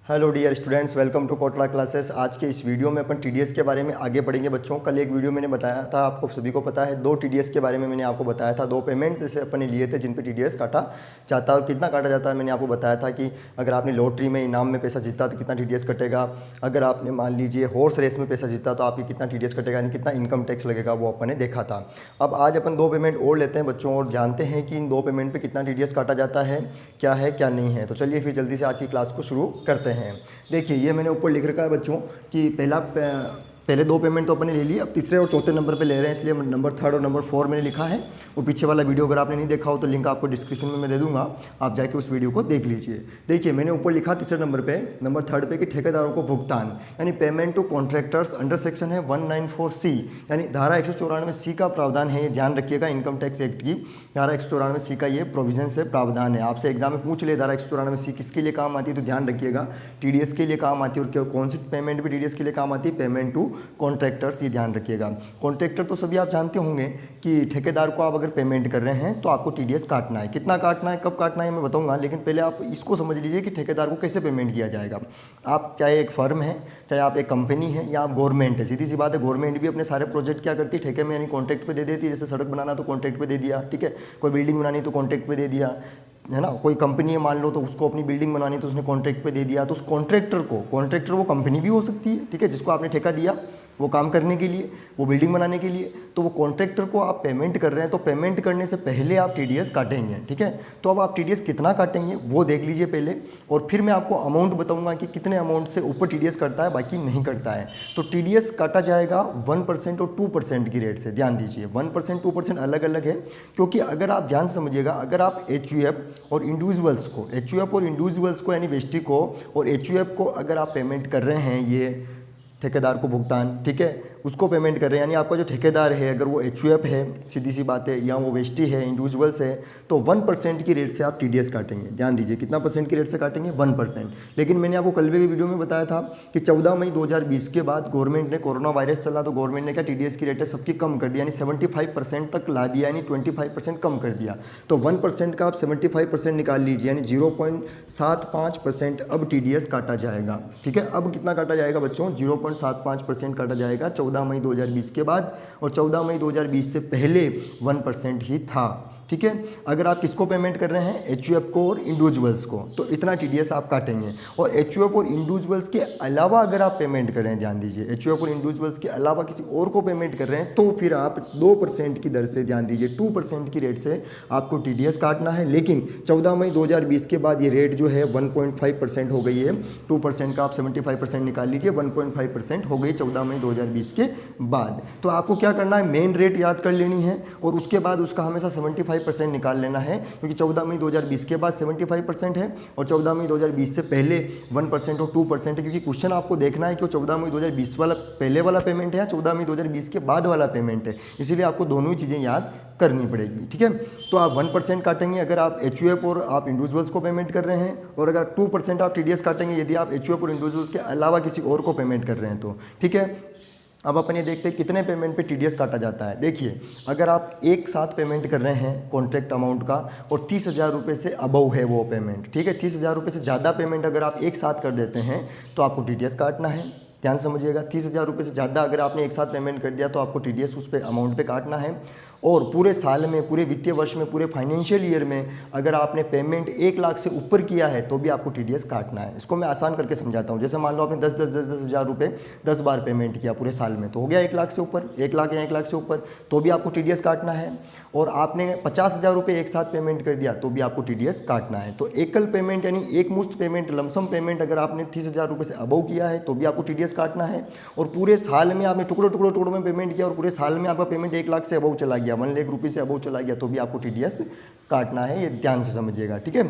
Hello dear students, welcome to Kotla classes. आज के इस वीडियो में अपन टीडीएस के बारे में आगे बढ़ेंगे बच्चों। कल एक वीडियो मैंने बताया था, आपको सभी को पता है, दो टीडीएस के बारे में मैंने आपको बताया था। दो पेमेंट्स जैसे अपन ने लिए थे जिन पे टीडीएस काटा जाता है और कितना काटा जाता है। मैंने आपको बताया था कि अगर आपने लॉटरी में इनाम में पैसा जीता तो कितना टीडीएस कटेगा, अगर आपने मान लीजिए हॉर्स रेस में पैसा जीता तो आपकी कितना टीडीएस कटेगा, यानी कितना इनकम टैक्स लगेगा, वो अपन ने देखा था। अब आज अपन दो पेमेंट और लेते हैं बच्चों और जानते हैं कि इन दो पेमेंट पर कितना टीडीएस काटा जाता है क्या नहीं है। तो चलिए फिर जल्दी से आज की क्लास को शुरू करते हैं। देखिए ये मैंने ऊपर लिख रखा है बच्चों कि पहले दो पेमेंट तो अपने ले लिए, अब तीसरे और चौथे नंबर पे ले रहे हैं, इसलिए नंबर 3 और नंबर 4 मैंने लिखा है। वो पीछे वाला वीडियो अगर आपने नहीं देखा हो तो लिंक आपको डिस्क्रिप्शन में मैं दे दूंगा, आप जाके उस वीडियो को देख लीजिए। देखिए मैंने ऊपर लिखा तीसरे नंबर पे, नंबर 3 पे कि ठेकेदारों को भुगतान यानी payment to contractors under section है 194C, यानी धारा 194C का प्रावधान है। ये ध्यान रखिएगा, इनकम टैक्स एक्ट की धारा 194C का ये प्रोविजन से प्रावधान है। आपसे एग्जाम में पूछ ले धारा 194C किसके लिए काम आती है, तो ध्यान रखिएगा टीडीएस के लिए काम आती है। और कौन सी पेमेंट भी टीडीएस के लिए काम आती है, पेमेंट टू कॉन्ट्रैक्टर्स, ये ध्यान रखिएगा। कॉन्ट्रैक्टर तो सभी आप जानते होंगे कि ठेकेदार को आप अगर पेमेंट कर रहे हैं तो आपको टीडीएस काटना है। कितना काटना है, कब काटना है, मैं बताऊंगा, लेकिन पहले आप इसको समझ लीजिए कि ठेकेदार को कैसे पेमेंट किया जाएगा। आप चाहे एक फर्म है, चाहे आप एक कंपनी है, या आप गवर्नमेंट है, सीधी सी बात है, गवर्नमेंट भी अपने सारे प्रोजेक्ट क्या करती है, ठेके में यानी कॉन्ट्रैक्ट पे दे देती है। जैसे सड़क बनाना तो कॉन्ट्रैक्ट पे दे दिया, ठीक है, कोई बिल्डिंग बनानी तो कॉन्ट्रैक्ट पे दे दिया, है ना। कोई कंपनी है मान लो, तो उसको अपनी बिल्डिंग बनानी तो उसने कॉन्ट्रैक्ट पे दे दिया। तो उस कॉन्ट्रैक्टर वो कंपनी भी हो सकती है, ठीक है, जिसको आपने ठेका दिया वो काम करने के लिए, वो बिल्डिंग बनाने के लिए, तो वो कॉन्ट्रैक्टर को आप पेमेंट कर रहे हैं। तो पेमेंट करने से पहले आप टीडीएस काटेंगे, ठीक है। तो अब आप टीडीएस कितना काटेंगे वो देख लीजिए पहले, और फिर मैं आपको अमाउंट बताऊंगा कि कितने अमाउंट से ऊपर टीडीएस कटता है, बाकी नहीं कटता है। तो टीडीएस काटा जाएगा 1% और 2% की रेट से। ध्यान दीजिए 1% 2% अलग अलग है, क्योंकि अगर आप ध्यान से समझिएगा, अगर आप एचयूएफ और इंडिविजुअल्स को यानी वेस्टी को और एचयूएफ को अगर आप पेमेंट कर रहे हैं, ये ठेकेदार को भुगतान, ठीक है, उसको पेमेंट कर रहे हैं, यानी आपका जो ठेकेदार है अगर वो एचयूएफ है, सीधी सी बात है, या वो वेस्टी है, इंडिविजुअल्स है, तो 1% की रेट से आप टीडीएस काटेंगे। ध्यान दीजिए कितना परसेंट की रेट से काटेंगे, 1%। लेकिन मैंने आपको कल भी वीडियो में बताया था कि 14 मई 2020 के बाद गवर्नमेंट ने, कोरोना वायरस चला तो गवर्नमेंट ने क्या टीडीएस की रेटें सबकी कम कर दी, यानी 75% तक ला दिया, यानी 25% कम कर दिया। तो 1% का आप 75% निकाल लीजिए, यानी 0.75% अब टीडीएस काटा जाएगा, ठीक है। अब कितना काटा जाएगा बच्चों, 0.75% काटा जाएगा 14 मई 2020 के बाद, और 14 मई 2020 से पहले 1% ही था, ठीक है। अगर आप किसको पेमेंट कर रहे हैं, एचयूएफ को और इंडिविजुअल्स को, तो इतना टीडीएस आप काटेंगे। और एचयूएफ और इंडिविजुअल्स के अलावा अगर आप पेमेंट कर रहे हैं, ध्यान दीजिए, एचयूएफ और इंडिविजुअल्स के अलावा किसी और को पेमेंट कर रहे हैं, तो फिर आप 2% की दर से, ध्यान दीजिए 2% की रेट से आपको टीडीएस काटना है। लेकिन 14 मई 2020 के बाद ये रेट जो है 1.5% हो गई है। 2% का आप 75% निकाल लीजिए, 1.5% हो गई 14 मई 2020 के बाद। तो आपको क्या करना है, मेन रेट याद कर लेनी है और उसके बाद उसका हमेशा 75% निकाल लेना है, क्योंकि 14 मई 2020 के बाद 75% है और 14 मई 2020 से पहले 1% और 2% है। क्योंकि क्वेश्चन आपको देखना है कि 14 मई 2020 वाला पहले वाला पेमेंट है या 14 मई 2020 के बाद वाला पेमेंट है, इसीलिए आपको दोनों ही चीज़ें याद करनी पड़ेगी, ठीक है। तो आप 1% काटेंगे अगर आप एचयूएफ और आप इंडिविजुअल्स को पेमेंट कर रहे हैं, और अगर 2% आप टीडीएस काटेंगे यदि आप एचयूएफ और इंडिविजुअल्स के अलावा किसी और को पेमेंट कर रहे हैं तो, ठीक है। अब अपन ये देखते हैं कितने पेमेंट पे टीडीएस काटा जाता है। देखिए अगर आप एक साथ पेमेंट कर रहे हैं कॉन्ट्रैक्ट अमाउंट का और 30,000 रुपये से अबव है वो पेमेंट, ठीक है, 30,000 रुपये से ज़्यादा पेमेंट अगर आप एक साथ कर देते हैं तो आपको टीडीएस काटना है। ध्यान समझिएगा, 30,000 रुपये से ज़्यादा अगर आपने एक साथ पेमेंट कर दिया तो आपको टीडीएस उस पे अमाउंट पे काटना है। और पूरे साल में, पूरे वित्तीय वर्ष में, पूरे फाइनेंशियल ईयर में अगर आपने पेमेंट 1 लाख से ऊपर किया है तो भी आपको टीडीएस काटना है। इसको मैं आसान करके समझाता हूँ। जैसे मान लो आपने 10,000 रुपये 10 बार पेमेंट किया पूरे साल में, तो हो गया 1 लाख से ऊपर, 1 लाख या 1 लाख से ऊपर, तो भी आपको टीडीएस काटना है। और आपने 50,000 रुपये एक साथ पेमेंट कर दिया तो भी आपको टीडीएस काटना है। तो एकल पेमेंट यानी एक मुश्त पेमेंट, लमसम पेमेंट अगर आपने 30,000 रुपये से अबव किया है तो भी आपको टीडीएस काटना है। और पूरे साल में आपने टुकड़ों में पेमेंट किया और पूरे साल में आपका पेमेंट 1 लाख से अबव चला गया, 1 लाख रुपये से अबव चला गया, तो भी आपको टीडीएस काटना है। ये ध्यान से समझिएगा, ठीक है।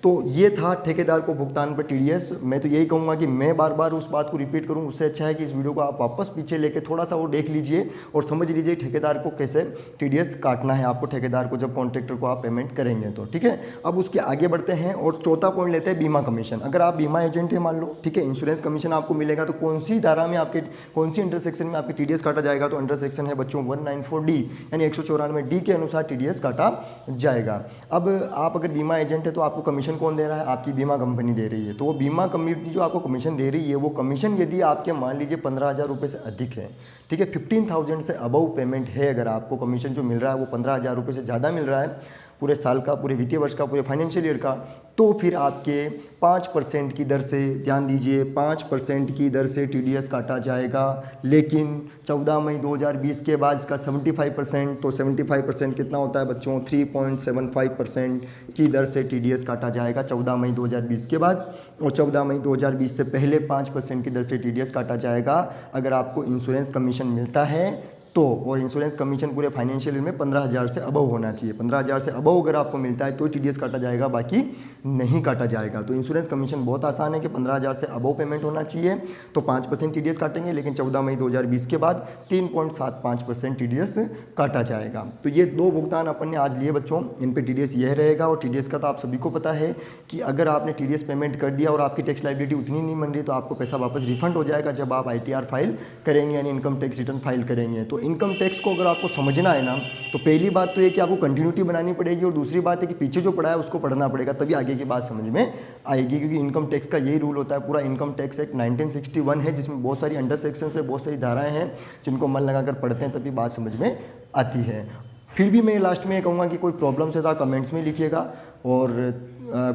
तो ये था ठेकेदार को भुगतान पर टीडीएस। मैं तो यही कहूँगा कि मैं बार बार उस बात को रिपीट करूँ, उससे अच्छा है कि इस वीडियो को आप वापस पीछे लेके थोड़ा सा वो देख लीजिए और समझ लीजिए ठेकेदार को कैसे टीडीएस काटना है आपको, ठेकेदार को जब कॉन्ट्रैक्टर को आप पेमेंट करेंगे तो, ठीक है। अब उसके आगे बढ़ते हैं और चौथा पॉइंट लेते हैं बीमा कमीशन। अगर आप बीमा एजेंट है मान लो, ठीक है, इंश्योरेंस कमीशन आपको मिलेगा, तो कौन सी धारा में आपके, कौन सी अंडर सेक्शन में आपकी टीडीएस काटा जाएगा, तो अंडर सेक्शन है बच्चों 194D, यानी 194D के अनुसार टीडीएस काटा जाएगा। अब आप अगर बीमा एजेंट है तो आपको कमीशन कमीशन कौन दे रहा है? आपकी बीमा कंपनी दे रही है। तो वो बीमा कंपनी जो आपको कमीशन दे रही है, वो कमीशन यदि आपके मान लीजिए 15,000 रुपये से अधिक है, ठीक है, 15,000 से अबव पेमेंट है, अगर आपको कमीशन जो मिल रहा है वो 15,000 रुपये से ज़्यादा मिल रहा है पूरे साल का, पूरे वित्तीय वर्ष का, पूरे फाइनेंशियल ईयर का, तो फिर आपके 5% की दर से, ध्यान दीजिए, 5% की दर से TDS काटा जाएगा। लेकिन 14 मई 2020 के बाद इसका 75%, तो 75% कितना होता है बच्चों? 3.75% की दर से TDS काटा जाएगा 14 मई 2020 के बाद। और 14 मई 2020 से पहले 5% की दर से TDS काटा जाएगा अगर आपको इंश्योरेंस कमीशन मिलता है तो। और इंश्योरेंस कमीशन पूरे फाइनेंशियल ईयर में 15,000 से अबव होना चाहिए। 15,000 से अबव अगर आपको मिलता है तो TDS काटा जाएगा, बाकी नहीं काटा जाएगा। तो इंश्योरेंस कमीशन बहुत आसान है कि 15,000 से अबव पेमेंट होना चाहिए तो 5% TDS काटेंगे, लेकिन 14 मई 2020 के बाद 3.75% TDS काटा जाएगा। तो ये दो भुगतान अपन ने आज लिए बच्चों, इन पे TDS यह रहेगा। और TDS का तो आप सभी को पता है कि अगर आपने TDS पेमेंट कर दिया और आपकी टैक्स लायबिलिटी उतनी नहीं बन रही तो आपको पैसा वापस रिफंड हो जाएगा जब आप ITR फाइल करेंगे, यानी इनकम टैक्स रिटर्न फाइल करेंगे। तो इनकम टैक्स को अगर आपको समझना है ना, तो पहली बात तो ये कि आपको कंटिन्यूटी बनानी पड़ेगी, और दूसरी बात है कि पीछे जो पढ़ा है उसको पढ़ना पड़ेगा, तभी आगे की बात समझ में आएगी। क्योंकि इनकम टैक्स का यही रूल होता है। पूरा इनकम टैक्स एक्ट 1961 है, जिसमें बहुत सारी अंडर सेक्शन है, बहुत सारी धाराएं हैं, जिनको मन लगाकर पढ़ते हैं तभी बात समझ में आती है। फिर भी मैं लास्ट में ये कहूँगा कि कोई प्रॉब्लम है तो कमेंट्स में लिखिएगा, और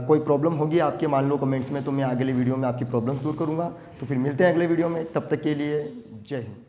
कोई प्रॉब्लम होगी आपके, मान लो कमेंट्स में, तो मैं अगले वीडियो में आपकी प्रॉब्लम्स दूर करूँगा। तो फिर मिलते हैं अगले वीडियो में, तब तक के लिए जय हिंद।